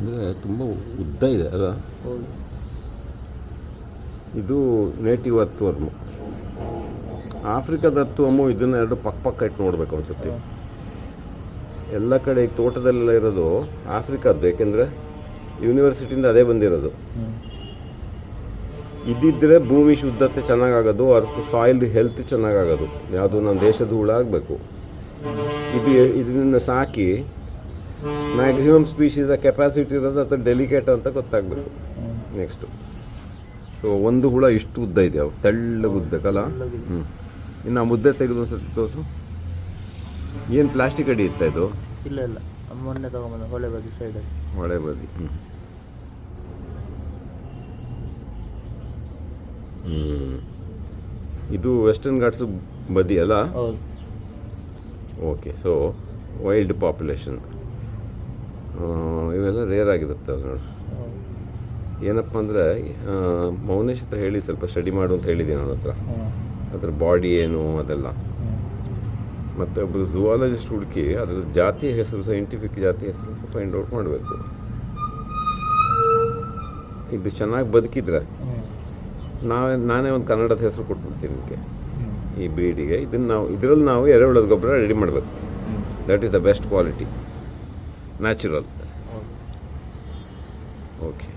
ಅಂದರೆ ತುಂಬ ಉದ್ದ ಇದೆ ಅಲ್ಲ. ಹೌದು. ಇದು ನೇಟಿವ್ ಅರ್ಥವರ್ಮು. ಆಫ್ರಿಕಾದ ಅರ್ಥವರ್ಮು ಇದನ್ನು ಎರಡು ಪಕ್ಕ ಇಟ್ಟು ನೋಡ್ಬೇಕು ಅನ್ಸುತ್ತೆ. ಎಲ್ಲ ಕಡೆ ಈಗ ತೋಟದಲ್ಲೆಲ್ಲ ಇರೋದು ಆಫ್ರಿಕಾದ್ದು, ಏಕೆಂದರೆ ಯೂನಿವರ್ಸಿಟಿಯಿಂದ ಅದೇ ಬಂದಿರೋದು. ಇದ್ದಿದ್ದರೆ ಭೂಮಿ ಶುದ್ಧತೆ ಚೆನ್ನಾಗಾಗೋದು, ಅರ್ಥ ಸಾಯಿಲ್ ಹೆಲ್ತ್ ಚೆನ್ನಾಗಾಗೋದು. ಯಾವುದು ನಮ್ಮ ದೇಶದ ಹುಳ ಆಗಬೇಕು. ಇದನ್ನು ಸಾಕಿ ಮ್ಯಾಕ್ಸಿಮಮ್ ಸ್ಪೀಷೀಸ ಕೆಪಾಸಿಟಿ ಇರೋದು ಅಥವಾ ಡೆಲಿಕೇಟ್ ಅಂತ ಗೊತ್ತಾಗಬೇಕು. ನೆಕ್ಸ್ಟು ಒಂದು ಹುಳ ಇಷ್ಟು ಉದ್ದ ಇದೆ, ಅವು ತೆಳ್ಳಗೆ ಉದ್ದಕ್ಕಲ್ಲ. ಇನ್ನು ಆ ಮುದ್ದೆ ತೆಗೆದು ಒಂದ್ಸತಿ ತೋರಿಸು. ಏನು ಪ್ಲಾಸ್ಟಿಕ್ ಅಡಿ ಇತ್ತ ಇದು? ಇಲ್ಲ ಇಲ್ಲ, ಮೊನ್ನೆ ತಗೊಂಬಂದ ಹೊಳೆ ಬದಿ ಸೈಡಲ್ಲಿ. ಹೊಳೆ ಬದಿ. ಇದು ವೆಸ್ಟರ್ನ್ ಘಾಟ್ಸ್ ಬದಿ ಅಲ್ಲ? ಹೌದು. ಓಕೆ. ಸೊ ವೈಲ್ಡ್ ಪಾಪ್ಯುಲೇಷನ್ ಇವೆಲ್ಲ ರೇರ್ ಆಗಿರುತ್ತೆ ಅದು ನೋಡಿ. ಏನಪ್ಪ ಅಂದರೆ ಮೌನೇಶ್ ಹತ್ರ ಹೇಳಿ ಸ್ವಲ್ಪ ಸ್ಟಡಿ ಮಾಡು ಅಂತ ಹೇಳಿದ್ದೀನಿ ನನ್ನ ಹತ್ರ. ಅದ್ರ ಬಾಡಿ ಏನು ಅದೆಲ್ಲ. ಮತ್ತು ಒಬ್ಬರು ಝುವಾಲಜಿಸ್ಟ್ ಹುಡುಕಿ ಅದ್ರ ಜಾತಿ ಹೆಸರು, ಸೈಂಟಿಫಿಕ್ ಜಾತಿ ಹೆಸರು ಫೈಂಡ್ ಔಟ್ ಮಾಡಬೇಕು. ಇದು ಚೆನ್ನಾಗಿ ಬದುಕಿದ್ರೆ ನಾನೇ ಒಂದು ಕನ್ನಡದ ಹೆಸರು ಕೊಟ್ಬಿಡ್ತೀನಿ ನಿಮಗೆ ಈ ಬೀಡಿಗೆ. ಇದರಲ್ಲಿ ನಾವು ಎರೆಹುಳದ ಗೊಬ್ಬರ ರೆಡಿ ಮಾಡಬೇಕು. That is the best quality, natural. Okay.